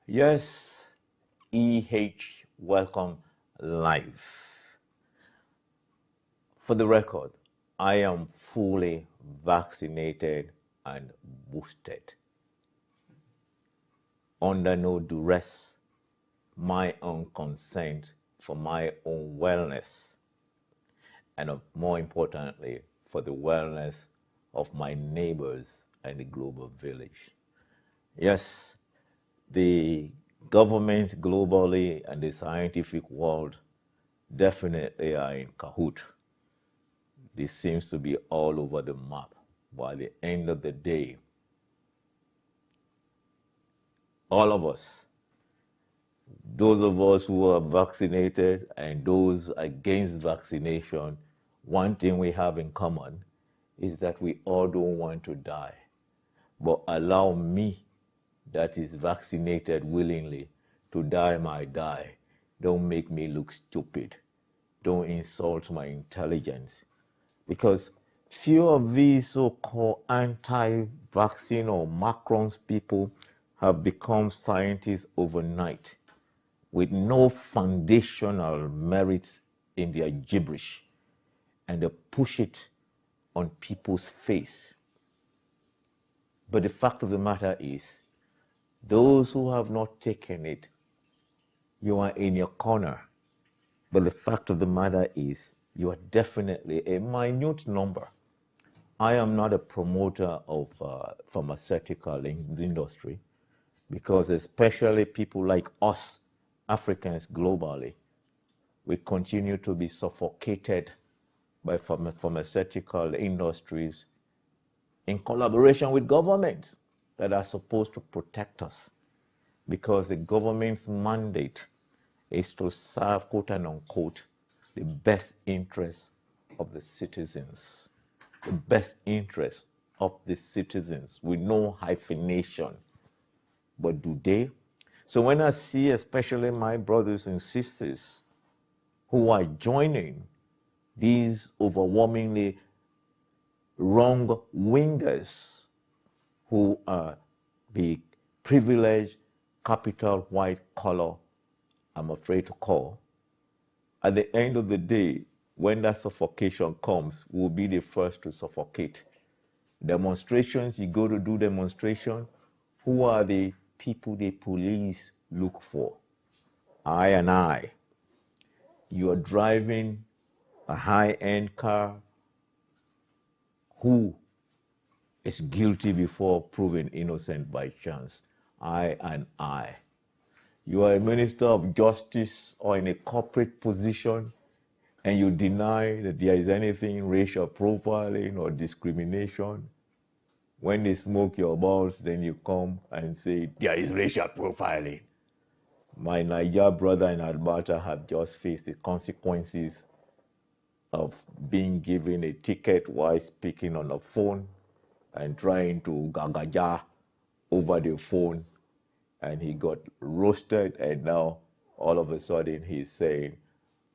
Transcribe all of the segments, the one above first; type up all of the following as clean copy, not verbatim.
Yes, welcome live. For the record, I am fully vaccinated and boosted. Under no duress, my own consent for my own wellness, and more importantly, for the wellness of my neighbors and the global village. Yes, the governments globally and the scientific world definitely are in cahoot. This seems to be all over the map. By the end of the day, all of us, those of us who are vaccinated and those against vaccination, one thing we have in common is that we all don't want to die. But allow me, that is vaccinated willingly, to die my die. Don't make me look stupid. Don't insult my intelligence. Because few of these so-called anti-vaccine or Macron's people have become scientists overnight with no foundational merits in their gibberish, and they push it on people's face. But the fact of the matter is, those who have not taken it, you are in your corner. But the fact of the matter is, you are definitely a minute number. I am not a promoter of pharmaceutical industry, because especially people like us, Africans globally, we continue to be suffocated by pharmaceutical industries in collaboration with governments that are supposed to protect us, because the government's mandate is to serve, quote and unquote, the best interests of the citizens. The best interests of the citizens with no hyphenation. But do they? So when I see especially my brothers and sisters who are joining these overwhelmingly wrong-wingers who are the privileged capital white collar, I'm afraid to call, at the end of the day, when that suffocation comes, we'll be the first to suffocate. Demonstrations, you go to do demonstration, who are the people the police look for? I and I. You are driving a high-end car. Who is guilty before proven innocent by chance? I and I. You are a minister of justice or in a corporate position, and you deny that there is anything racial profiling or discrimination. When they smoke your balls, then you come and say, there is racial profiling. My Niger brother in Alberta have just faced the consequences of being given a ticket while speaking on the phone and trying to gagaja over the phone, and he got roasted, and now all of a sudden he's saying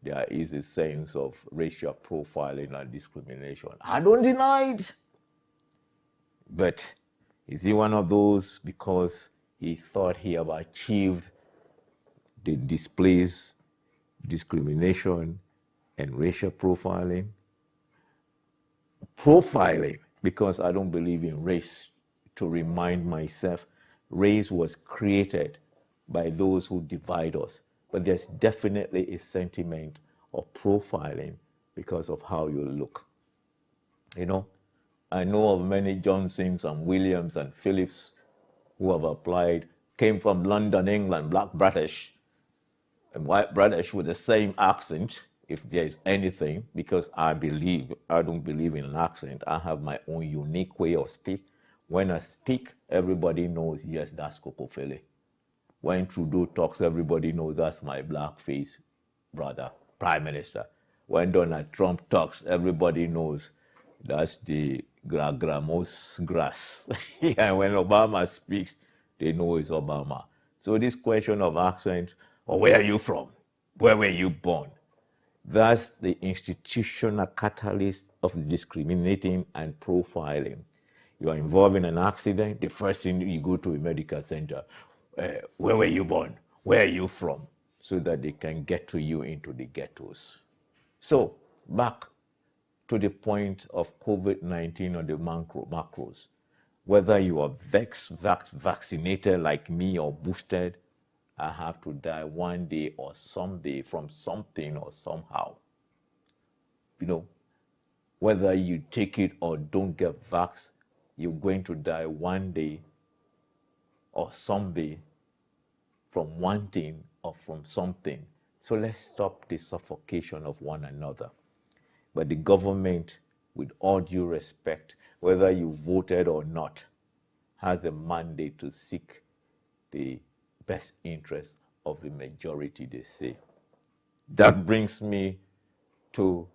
there is a sense of racial profiling and discrimination. I don't deny it. But is he one of those because he thought he have achieved the displays discrimination and racial profiling? Profiling, because I don't believe in race. To remind myself, race was created by those who divide us. But there's definitely a sentiment of profiling because of how you look. You know, I know of many Johnsons and Williams and Phillips who have applied, came from London, England, black British, and white British with the same accent, if there is anything, because I don't believe in an accent. I have my own unique way of speak. When I speak, everybody knows, yes, that's Kokofele. When Trudeau talks, everybody knows that's my blackface brother, Prime Minister. When Donald Trump talks, everybody knows that's the gramos grass. And when Obama speaks, they know it's Obama. So this question of accent, or where are you from? Where were you born? That's the institutional catalyst of discriminating and profiling. You are involved in an accident, the first thing you go to a medical center. Where were you born? Where are you from? So that they can get to you into the ghettos. So back to the point of COVID-19 or the macros. Whether you are vaccinated like me or boosted, I have to die one day or someday from something or somehow. You know, whether you take it or don't get vax, you're going to die one day or someday from one thing or from something. So let's stop the suffocation of one another. But the government, with all due respect, whether you voted or not, has a mandate to seek the best interest of the majority, they say. That brings me to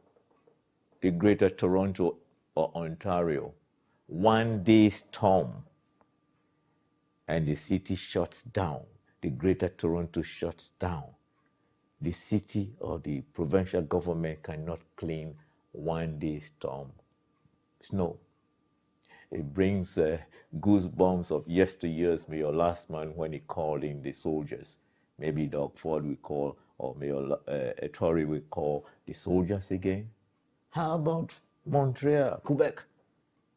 the Greater Toronto or Ontario. One day storm and the city shuts down. The Greater Toronto shuts down. The city or the provincial government cannot clean one day storm snow. It brings goosebumps of yesteryears, Mayor last man when he called in the soldiers. Maybe Doug Ford will call, or Mayor Ettore will call the soldiers again. How about Montreal, Quebec,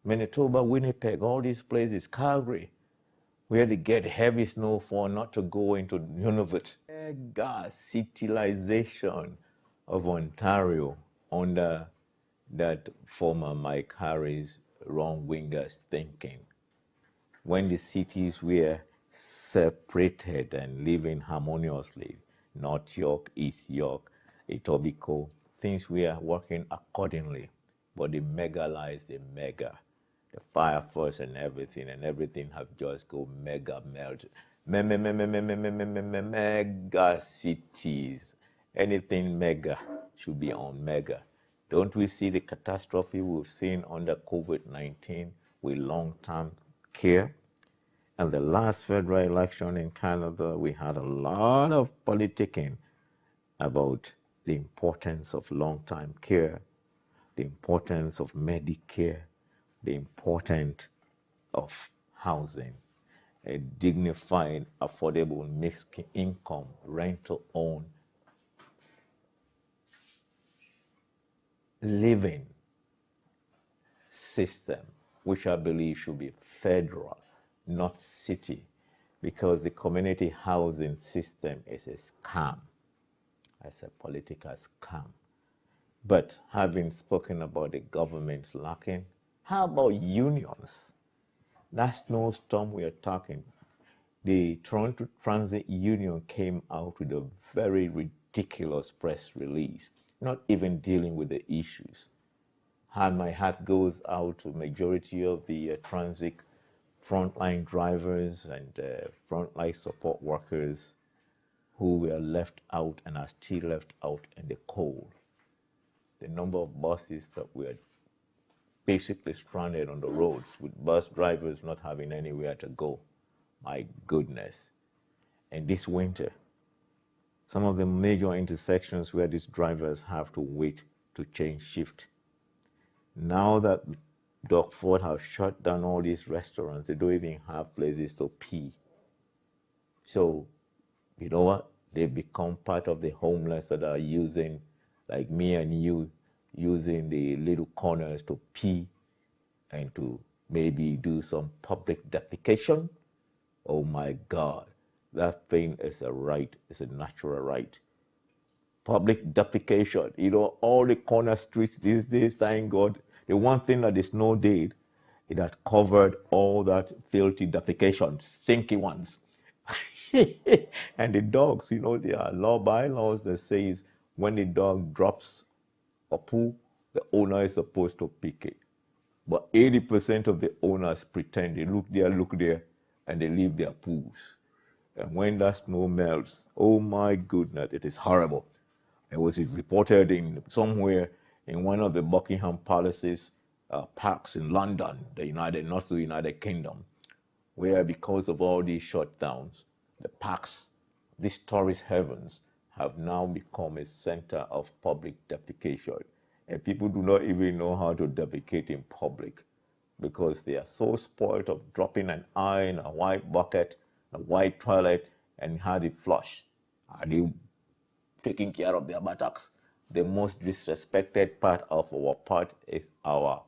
Manitoba, Winnipeg, all these places, Calgary, where they get heavy snowfall not to go into Nunavut. Mega civilization of Ontario under that former Mike Harris wrong-wingers thinking. When the cities were separated and living harmoniously, North York, East York, Etobicoke, things were working accordingly. But the megalize the mega, the fire force and everything have just go mega melted. Mega cities. Anything mega should be on mega. Don't we see the catastrophe we've seen under COVID-19 with long-term care? And the last federal election in Canada, we had a lot of politicking about the importance of long-term care, the importance of Medicare, the importance of housing, a dignified, affordable, mixed income, rental-owned living system, which I believe should be federal, not city, because the community housing system is a scam. It's a political scam. But having spoken about the government's lacking, how about unions? That snowstorm we are talking, the Toronto Transit Union came out with a very ridiculous press release, not even dealing with the issues. And my hat goes out to majority of the transit frontline drivers and frontline support workers who were left out and are still left out in the cold. The number of buses that were basically stranded on the roads with bus drivers not having anywhere to go. My goodness. And this winter, some of the major intersections where these drivers have to wait to change shift. Now that Doug Ford has shut down all these restaurants, they don't even have places to pee. So, you know what? They become part of the homeless that are using, like me and you, using the little corners to pee and to maybe do some public defecation. Oh my God, that thing is a right, it's a natural right. Public defecation, you know, all the corner streets these days, thank God, the one thing that the snow did, it had covered all that filthy defecation, stinky ones. And the dogs, you know, there are bylaws that says when the dog drops a poo, the owner is supposed to pick it. But 80% of the owners pretend they look there, and they leave their poos. And when that snow melts, oh my goodness, it is horrible. It was reported in somewhere in one of the Buckingham Palace's parks in London, not the United Kingdom, where because of all these shutdowns, the parks, these tourist heavens, have now become a center of public defecation. And people do not even know how to defecate in public because they are so spoiled of dropping an eye in a white bucket a white toilet and had it flush. Are they taking care of their buttocks? The most disrespected part of our part is our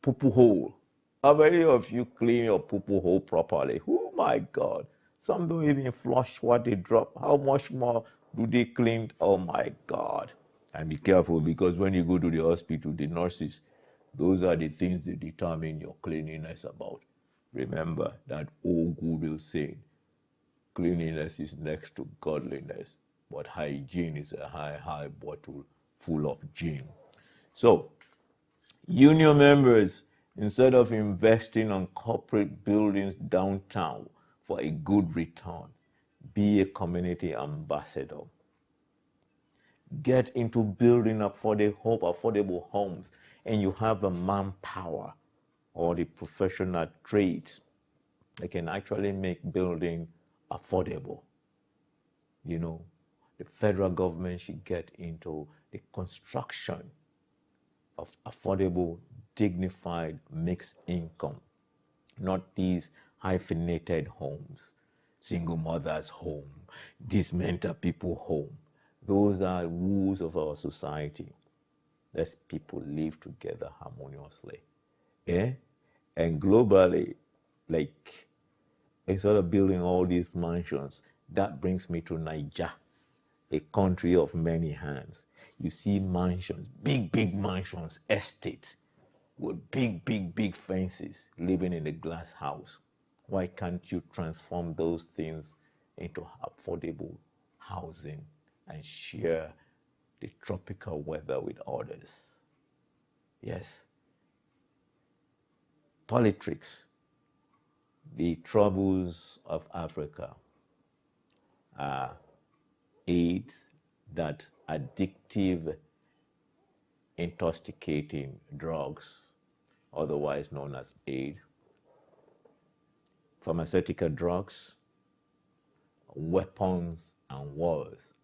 poo-poo hole. How many of you clean your poo-poo hole properly? Oh my God. Some don't even flush what they drop. How much more do they clean? Oh my God. And be careful, because when you go to the hospital, the nurses, those are the things that determine your cleanliness about. Remember that old Google saying, cleanliness is next to godliness, but hygiene is a high bottle full of gin. So, union members, instead of investing on corporate buildings downtown for a good return, be a community ambassador. Get into building affordable homes, and you have the manpower or the professional trades that can actually make building affordable. You know, the federal government should get into the construction of affordable, dignified, mixed income, not these hyphenated homes, single mothers' home, dismental people home. Those are rules of our society. Let's people live together harmoniously. Yeah? And globally, like, instead of building all these mansions, that brings me to Niger, a country of many hands. You see mansions, big mansions, estates, with big fences, living in a glass house. Why can't you transform those things into affordable housing and share the tropical weather with others? Yes. Politics, the troubles of Africa are AIDS, that addictive, intoxicating drugs, otherwise known as AIDS, pharmaceutical drugs, weapons, and wars,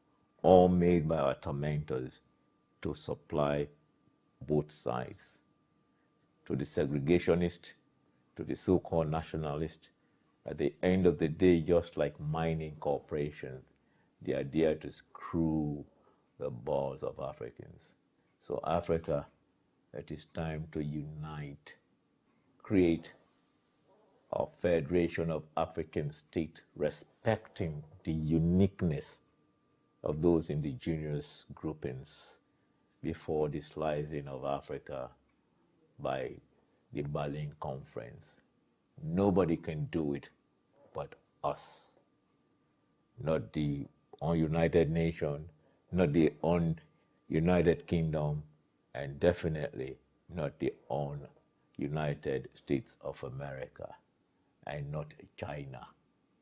all made by our tormentors to supply both sides, to the segregationist, to the so-called nationalist. At the end of the day, just like mining corporations, they are there to screw the balls of Africans. So Africa, it is time to unite, create a federation of African states respecting the uniqueness of those indigenous groupings before the slicing of Africa by the Berlin Conference. Nobody can do it but us. Not the ununited nation, not the ununited kingdom, and definitely not the United States of America, and not China.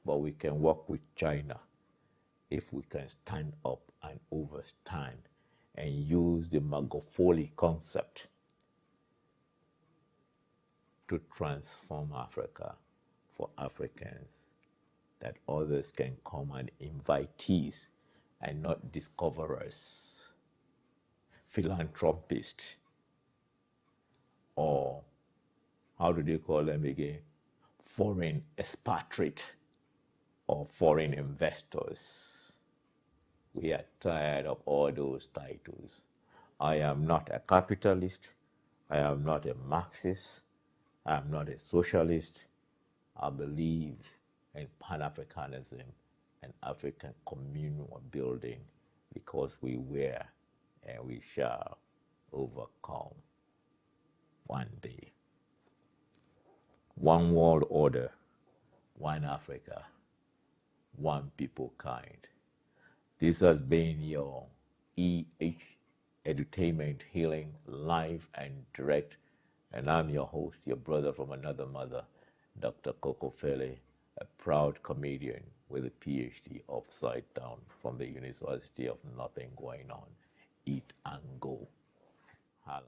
But we can work with China if we can stand up and overstand and use the Magofoli concept to transform Africa for Africans, that others can come and invitees and not discoverers, philanthropists, or how do they call them again? Foreign expatriate or foreign investors. We are tired of all those titles. I am not a capitalist. I am not a Marxist. I am not a socialist. I believe in Pan-Africanism and African communal building, because we were and we shall overcome one day. One world order, one Africa, one people kind. This has been your Edutainment Healing, live and direct, and I'm your host, your brother from another mother, Dr. Kokofele, a proud comedian with a PhD upside down from the University of Nothing Going On. Eat and go. Hala.